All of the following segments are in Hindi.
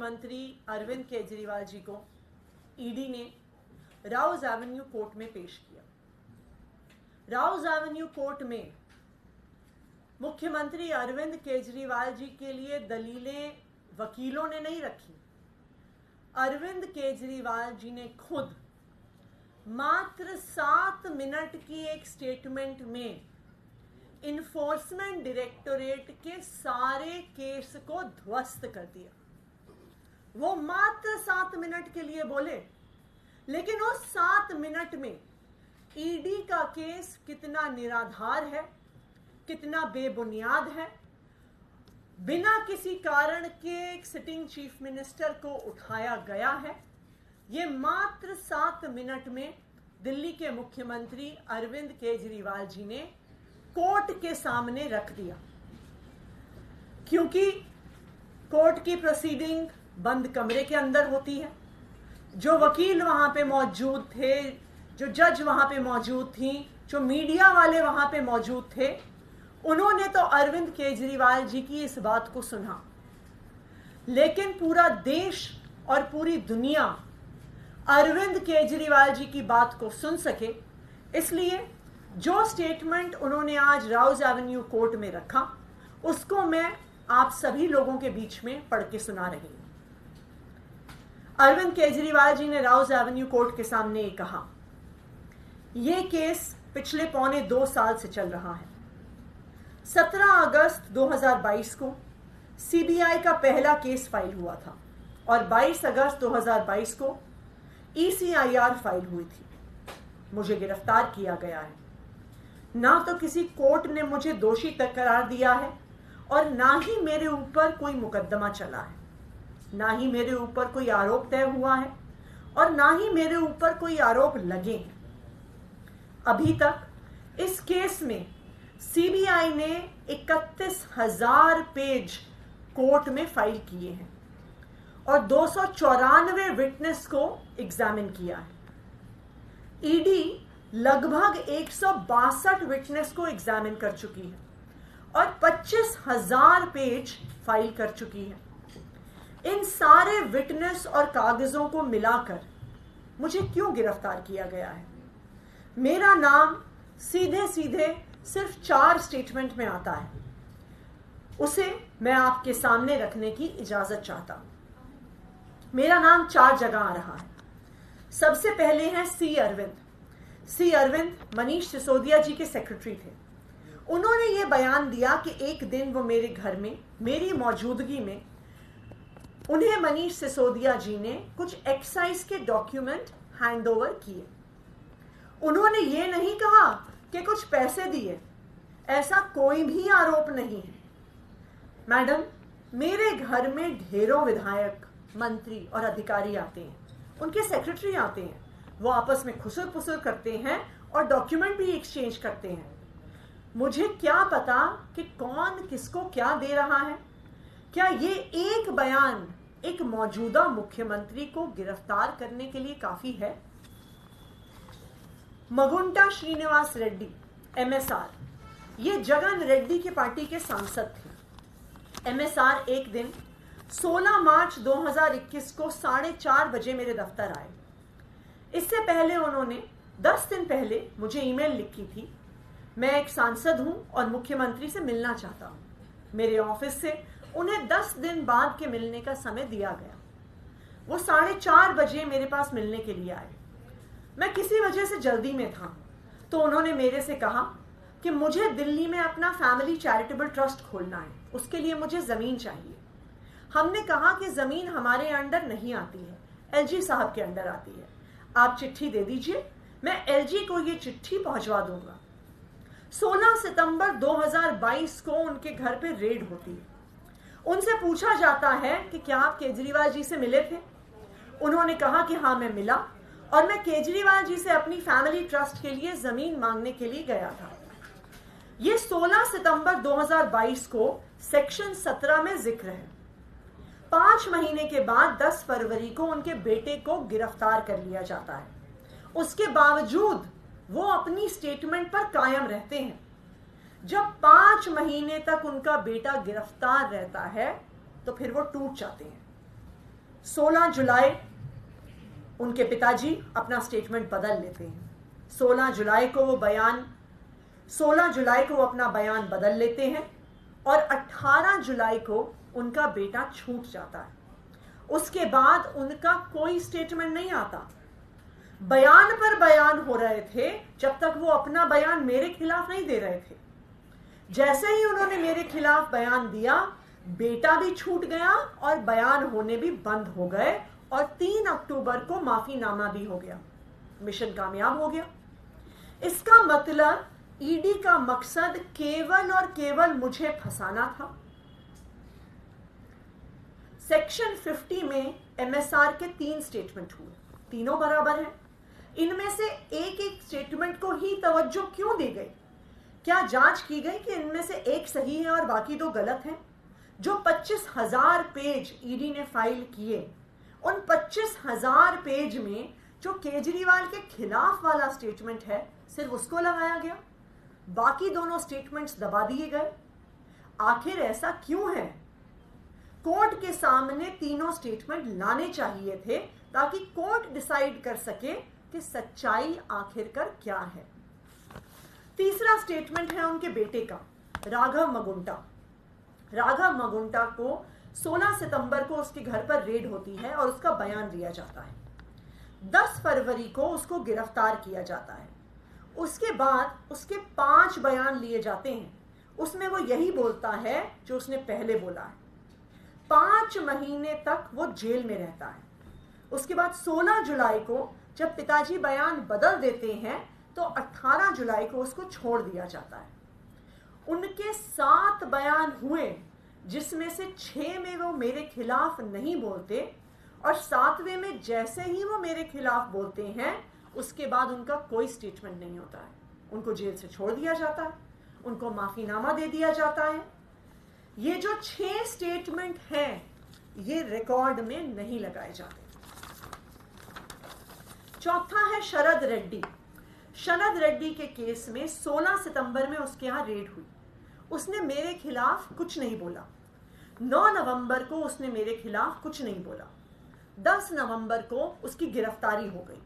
मुख्यमंत्री अरविंद केजरीवाल जी को ईडी ने राउज एवेन्यू कोर्ट में पेश किया। राउज एवेन्यू कोर्ट में मुख्यमंत्री अरविंद केजरीवाल जी के लिए दलीलें वकीलों ने नहीं रखी। अरविंद केजरीवाल जी ने खुद मात्र 7 मिनट की एक स्टेटमेंट में इन्फोर्समेंट डायरेक्टोरेट के सारे केस को ध्वस्त कर दिया। वो मात्र 7 मिनट के लिए बोले, लेकिन उस 7 मिनट में ईडी का केस कितना निराधार है, कितना बेबुनियाद है, बिना किसी कारण के एक सिटिंग चीफ मिनिस्टर को उठाया गया है, ये मात्र 7 मिनट में दिल्ली के मुख्यमंत्री अरविंद केजरीवाल जी ने कोर्ट के सामने रख दिया। क्योंकि कोर्ट की प्रोसीडिंग बंद कमरे के अंदर होती है। जो वकील वहां पे मौजूद थे, जो जज वहां पे मौजूद थी, जो मीडिया वाले वहां पे मौजूद थे, उन्होंने तो अरविंद केजरीवाल जी की इस बात को सुना, लेकिन पूरा देश और पूरी दुनिया अरविंद केजरीवाल जी की बात को सुन सके, इसलिए जो स्टेटमेंट उन्होंने आज राउज एवेन्यू कोर्ट में रखा, उसको मैं आप सभी लोगों के बीच में पढ़ के सुना रही हूं। अरविंद केजरीवाल जी ने राउज एवेन्यू कोर्ट के सामने कहा, यह केस पिछले 1.25 साल से चल रहा है। 17 अगस्त 2022 को सीबीआई का पहला केस फाइल हुआ था और 22 अगस्त 2022 को ईसीआईआर फाइल हुई थी। मुझे गिरफ्तार किया गया है। ना तो किसी कोर्ट ने मुझे दोषी तक करार दिया है और ना ही मेरे ऊपर कोई मुकदमा चला है, ना ही मेरे ऊपर कोई आरोप तय हुआ है और ना ही मेरे ऊपर कोई आरोप लगे हैं। अभी तक इस केस में सीबीआई ने 31,000 पेज कोर्ट में फाइल किए हैं और 294 विटनेस को एग्जामिन किया है। ईडी लगभग 162 विटनेस को एग्जामिन कर चुकी है और 25,000 पेज फाइल कर चुकी है। इन सारे विटनेस और कागजों को मिलाकर मुझे क्यों गिरफ्तार किया गया है? मेरा नाम सीधे सीधे सिर्फ 4 स्टेटमेंट में आता है। उसे मैं आपके सामने रखने की इजाजत चाहता हूं। मेरा नाम 4 जगह आ रहा है। सबसे पहले है सी अरविंद मनीष सिसोदिया जी के सेक्रेटरी थे। उन्होंने ये बयान दिया कि एक दिन वो मेरे घर में मेरी मौजूदगी में उन्हें मनीष सिसोदिया जी ने कुछ एक्साइज के डॉक्यूमेंट हैंडओवर किए। उन्होंने ये नहीं कहा कि कुछ पैसे दिए, ऐसा कोई भी आरोप नहीं है। मैडम, मेरे घर में ढेरों विधायक, मंत्री और अधिकारी आते हैं, उनके सेक्रेटरी आते हैं, वो आपस में खुसर पुसर करते हैं और डॉक्यूमेंट भी एक्सचेंज करते हैं। मुझे क्या पता कि कौन किसको क्या दे रहा है? क्या ये एक बयान एक मौजूदा मुख्यमंत्री को गिरफ्तार करने के लिए काफी है? मगुंटा श्रीनिवास रेड्डी एमएसआर, ये जगन रेड्डी की पार्टी के सांसद थे। एमएसआर एक दिन 16 मार्च 2021 को 4:30 बजे मेरे दफ्तर आए। इससे पहले उन्होंने 10 दिन पहले मुझे ईमेल लिखी थी, मैं एक सांसद हूं और मुख्यमंत्री से मिलना चाहता हूं। मेरे ऑफिस से उन्हें 10 दिन बाद के मिलने का समय दिया गया। वो 4:30 बजे मेरे पास मिलने के लिए आए। मैं किसी वजह से जल्दी में था, तो उन्होंने मेरे से कहा कि मुझे दिल्ली में अपना फैमिली चैरिटेबल ट्रस्ट खोलना है, उसके लिए मुझे जमीन चाहिए। हमने कहा कि जमीन हमारे अंडर नहीं आती है, एलजी साहब के अंडर आती है। आप चिट्ठी दे दीजिए, मैं एलजी को ये चिट्ठी पहुंचवा दूंगा। 16 सितंबर 2022 को उनके घर पे रेड होती है। उनसे पूछा जाता है कि क्या आप केजरीवाल जी से मिले थे? उन्होंने कहा कि हाँ, मैं मिला और मैं केजरीवाल जी से अपनी फैमिली ट्रस्ट के लिए जमीन मांगने के लिए गया था। ये 16 सितंबर 2022 को सेक्शन 17 में जिक्र है। 5 महीने के बाद 10 फरवरी को उनके बेटे को गिरफ्तार कर लिया जाता है। उसके बावजूद वो अपनी स्टेटमेंट पर कायम रहते हैं। जब 5 महीने तक उनका बेटा गिरफ्तार रहता है तो फिर वो टूट जाते हैं। 16 जुलाई उनके पिताजी अपना स्टेटमेंट बदल लेते हैं। 16 जुलाई को वो अपना बयान बदल लेते हैं और 18 जुलाई को उनका बेटा छूट जाता है। उसके बाद उनका कोई स्टेटमेंट नहीं आता। बयान पर बयान हो रहे थे जब तक वो अपना बयान मेरे खिलाफ नहीं दे रहे थे। जैसे ही उन्होंने मेरे खिलाफ बयान दिया, बेटा भी छूट गया और बयान होने भी बंद हो गए और 3 अक्टूबर को माफीनामा भी हो गया। मिशन कामयाब हो गया। इसका मतलब ईडी का मकसद केवल और केवल मुझे फंसाना था। सेक्शन 50 में एमएसआर के 3 स्टेटमेंट हुए, तीनों बराबर हैं। इनमें से एक एक स्टेटमेंट को ही तवज्जो क्यों दी गई? क्या जांच की गई कि इनमें से एक सही है और बाकी 2 गलत हैं? जो 25,000 पेज ईडी ने फाइल किए, उन 25,000 पेज में जो केजरीवाल के खिलाफ वाला स्टेटमेंट है सिर्फ उसको लगाया गया, बाकी दोनों स्टेटमेंट्स दबा दिए गए। आखिर ऐसा क्यों है? कोर्ट के सामने तीनों स्टेटमेंट लाने चाहिए थे ताकि कोर्ट डिसाइड कर सके कि सच्चाई आखिरकार क्या है। तीसरा स्टेटमेंट है उनके बेटे का, राघव मगुंटा। राघव मगुंटा को 16 सितंबर को उसके घर पर रेड होती है और उसका बयान लिया जाता है। 10 फरवरी को उसको गिरफ्तार किया जाता है। उसके बाद उसके 5 बयान लिए जाते हैं। उसमें वो यही बोलता है जो उसने पहले बोला है। 5 महीने तक वो जेल में रहता है। उसके बाद 16 जुलाई को जब पिताजी बयान बदल देते हैं तो 18 जुलाई को उसको छोड़ दिया जाता है। उनके 7 बयान हुए जिसमें से 6 में वो मेरे खिलाफ नहीं बोलते और 7वें में जैसे ही वो मेरे खिलाफ बोलते हैं उसके बाद उनका कोई स्टेटमेंट नहीं होता है। उनको जेल से छोड़ दिया जाता है, उनको माफीनामा दे दिया जाता है। ये जो 6 स्टेटमेंट हैं ये रिकॉर्ड में नहीं लगाए जाते। चौथा है शरद रेड्डी। शरद रेड्डी के केस में 16 सितंबर में उसके यहां रेड हुई। उसने मेरे खिलाफ कुछ नहीं बोला। 9 नवंबर को उसने मेरे खिलाफ कुछ नहीं बोला। 10 नवंबर को उसकी गिरफ्तारी हो गई।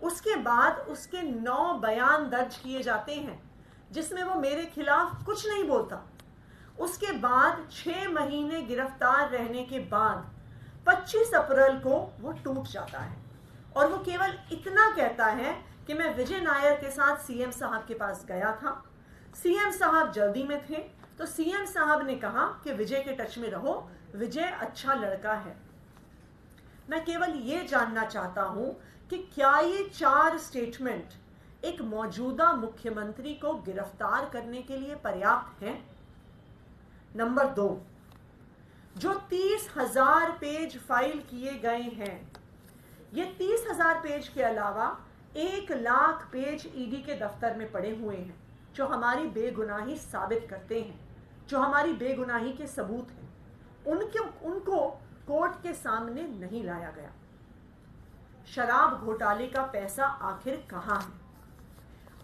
उसके बाद उसके 9 बयान दर्ज किए जाते हैं जिसमें वो मेरे खिलाफ कुछ नहीं बोलता। उसके बाद 6 महीने गिरफ्तार रहने के बाद 25 अप्रैल को वो टूट जाता है और वो केवल इतना कहता है कि मैं विजय नायर के साथ सीएम साहब के पास गया था। सीएम साहब जल्दी में थे तो सीएम साहब ने कहा कि विजय के टच में रहो, विजय अच्छा लड़का है। मैं केवल ये जानना चाहता हूं कि क्या ये 4 स्टेटमेंट एक मौजूदा मुख्यमंत्री को गिरफ्तार करने के लिए पर्याप्त हैं? नंबर 2, जो 30,000 पेज फाइल किए गए हैं, ये 30,000 पेज के अलावा 1 लाख पेज ईडी के दफ्तर में पड़े हुए हैं जो हमारी बेगुनाही साबित करते हैं, जो हमारी बेगुनाही के सबूत हैं। उनको कोर्ट के सामने नहीं लाया गया। शराब घोटाले का पैसा आखिर कहां है?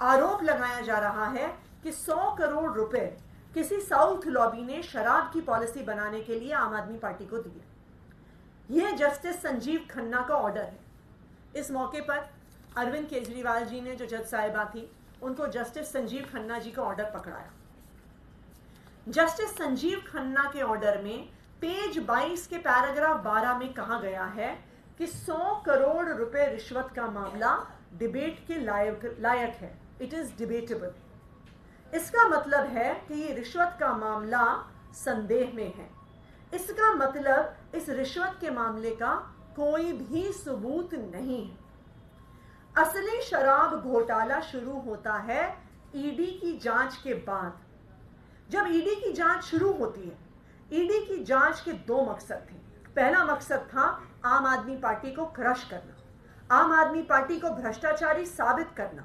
आरोप लगाया जा रहा है कि 100 करोड़ रुपए किसी साउथ लॉबी ने शराब की पॉलिसी बनाने के लिए आम आदमी पार्टी को दिए। यह जस्टिस संजीव खन्ना का ऑर्डर है। इस मौके पर अरविंद केजरीवाल जी ने, जो जज साहिबा थी, उनको जस्टिस संजीव खन्ना जी का ऑर्डर पकड़ाया। जस्टिस संजीव खन्ना के ऑर्डर में पेज 22 के पैराग्राफ 12 में कहा गया है कि 100 करोड़ रुपए रिश्वत का मामला डिबेट के लायक है। It is debatable. इसका मतलब है कि ये रिश्वत का मामला संदेह में है। इसका मतलब इस रिश्वत के मामले का कोई भी सबूत नहीं है। असली शराब घोटाला शुरू होता है ईडी की जांच के बाद। जब ईडी की जांच शुरू होती है, ईडी की जांच के 2 मकसद थे। पहला मकसद था आम आदमी पार्टी को क्रश करना, आम आदमी पार्टी को भ्रष्टाचारी साबित करना,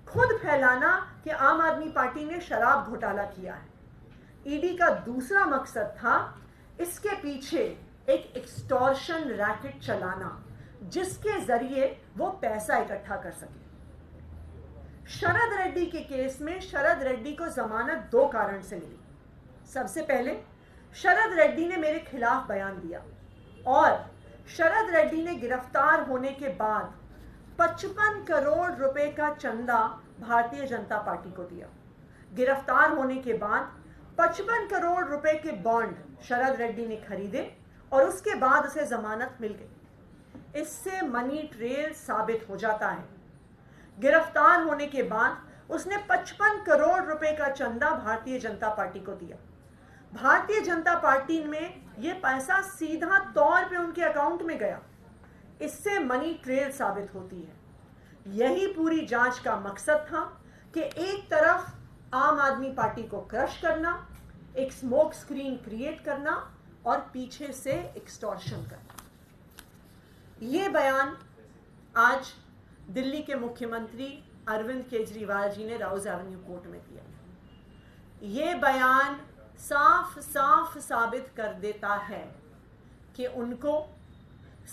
खुद फैलाना कि आम आदमी पार्टी ने शराब घोटाला किया है। ईडी का दूसरा मकसद था इसके पीछे एक एक्सटॉर्शन रैकेट चलाना जिसके जरिए वो पैसा इकट्ठा कर सके। शरद रेड्डी के केस में शरद रेड्डी को जमानत 2 कारण से मिली। सबसे पहले, शरद रेड्डी ने मेरे खिलाफ बयान दिया और शरद रेड्डी ने गिरफ्तार होने के बाद 55 करोड़ रुपए का चंदा भारतीय जनता पार्टी को दिया। गिरफ्तार होने के बाद 55 करोड़ रुपए के बॉन्ड शरद रेड्डी ने खरीदे और उसके बाद उसे जमानत मिल गई। इससे मनी ट्रेल साबित हो जाता है। गिरफ्तार होने के बाद उसने 55 करोड़ रुपए का चंदा भारतीय जनता पार्टी को दिया। भारतीय जनता पार्टी में यह पैसा सीधा तौर पे उनके अकाउंट में गया। इससे मनी ट्रेल साबित होती है। यही पूरी जांच का मकसद था कि एक तरफ आम आदमी पार्टी को क्रश करना, एक स्मोक स्क्रीन क्रिएट करना और पीछे से एक्सटॉर्शन करना। ये बयान आज दिल्ली के मुख्यमंत्री अरविंद केजरीवाल जी ने राउज एवेन्यू कोर्ट में दिया। ये बयान साफ साफ साबित कर देता है कि उनको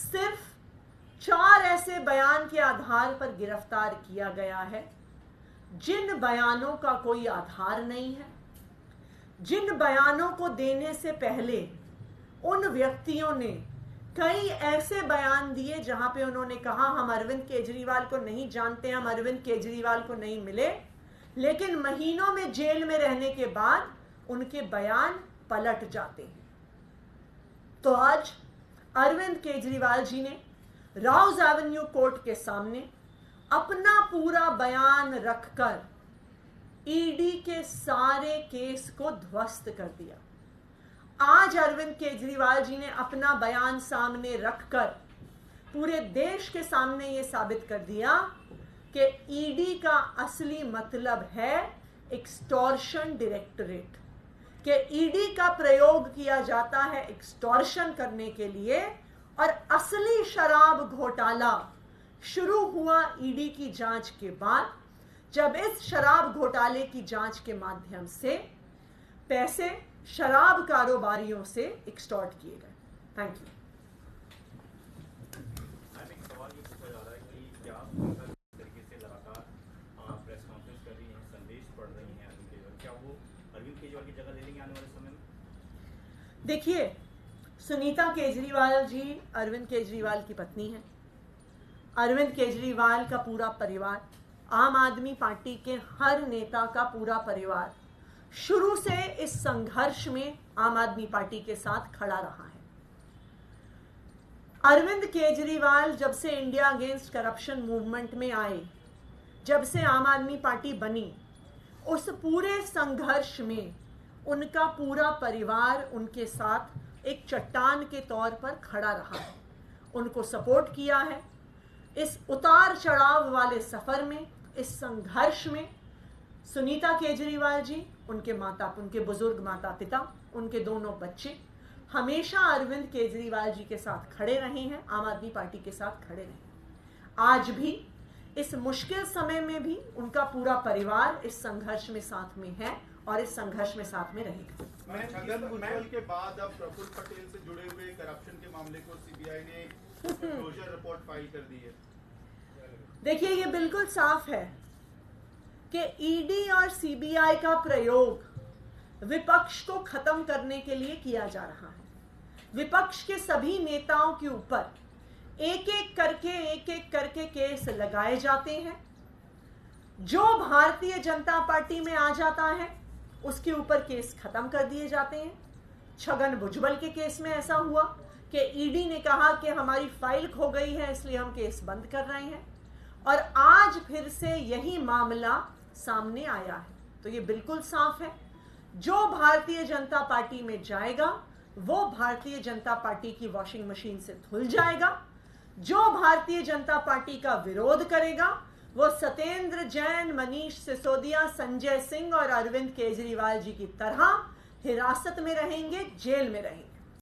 सिर्फ 4 ऐसे बयान के आधार पर गिरफ्तार किया गया है जिन बयानों का कोई आधार नहीं है, जिन बयानों को देने से पहले उन व्यक्तियों ने कई ऐसे बयान दिए जहां पे उन्होंने कहा हम अरविंद केजरीवाल को नहीं जानते, हम अरविंद केजरीवाल को नहीं मिले, लेकिन महीनों में जेल में रहने के बाद उनके बयान पलट जाते हैं। तो आज अरविंद केजरीवाल जी ने राउज एवेन्यू कोर्ट के सामने अपना पूरा बयान रखकर ईडी के सारे केस को ध्वस्त कर दिया। आज अरविंद केजरीवाल जी ने अपना बयान सामने रखकर पूरे देश के सामने यह साबित कर दिया कि ईडी का असली मतलब है एक्सटॉर्शन डायरेक्टरेट, कि ईडी का प्रयोग किया जाता है एक्सटॉर्शन करने के लिए। और असली शराब घोटाला शुरू हुआ ईडी की जांच के बाद, जब इस शराब घोटाले की जांच के माध्यम से पैसे शराब कारोबारियों से एक्सटॉर्ट किए गए। Thank you. सवाल ये पूछा जा रहा है कि क्या तरीके से लगातार प्रेस कॉन्फ्रेंस कर रही हैं, संदेश पढ़ रही हैं अरविंद केजरीवाल, क्या वो अरविंद केजरीवाल की जगह ले लेंगे आने वाले समय में? देखिए, सुनीता केजरीवाल जी अरविंद केजरीवाल की पत्नी है। अरविंद केजरीवाल का पूरा परिवार, आम आदमी पार्टी के हर नेता का पूरा परिवार शुरू से इस संघर्ष में आम आदमी पार्टी के साथ खड़ा रहा है। अरविंद केजरीवाल जब से इंडिया अगेंस्ट करप्शन मूवमेंट में आए, जब से आम आदमी पार्टी बनी, उस पूरे संघर्ष में उनका पूरा परिवार उनके साथ एक चट्टान के तौर पर खड़ा रहा है, उनको सपोर्ट किया है। इस उतार चढ़ाव वाले सफर में, इस संघर्ष में सुनीता केजरीवाल जी, उनके बुजुर्ग माता पिता, उनके दोनों बच्चे हमेशा अरविंद केजरीवाल जी के साथ खड़े रहे हैं, आम आदमी पार्टी के साथ खड़े रहे। आज भी इस मुश्किल समय में भी उनका पूरा परिवार इस संघर्ष में साथ में है और इस संघर्ष में साथ में रहेगा। छगन भुजबल के बाद अब प्रफुल्ल पटेल से जुड़े हुए करप्शन के मामले को सीबीआई ने क्लोजर रिपोर्ट फाइल कर दी है। देखिए, ये बिल्कुल साफ है कि ईडी और सीबीआई का प्रयोग विपक्ष को खत्म करने के लिए किया जा रहा है। विपक्ष के सभी नेताओं के ऊपर एक एक करके केस लगाए जाते हैं। जो भारतीय जनता पार्टी में आ जाता है उसके ऊपर केस खत्म कर दिए जाते हैं। छगन भुजबल के केस में ऐसा हुआ कि ईडी ने कहा कि हमारी फाइल खो गई है, इसलिए हम केस बंद कर रहे हैं, और आज फिर से यही मामला सामने आया है। तो ये बिल्कुल साफ है, जो भारतीय जनता पार्टी में जाएगा वो भारतीय जनता पार्टी की वॉशिंग मशीन से धुल जाएगा। जो भारतीय जनता पार्टी का विरोध करेगा वो सत्येंद्र जैन, मनीष सिसोदिया, संजय सिंह और अरविंद केजरीवाल जी की तरह हिरासत में रहेंगे, जेल में रहेंगे।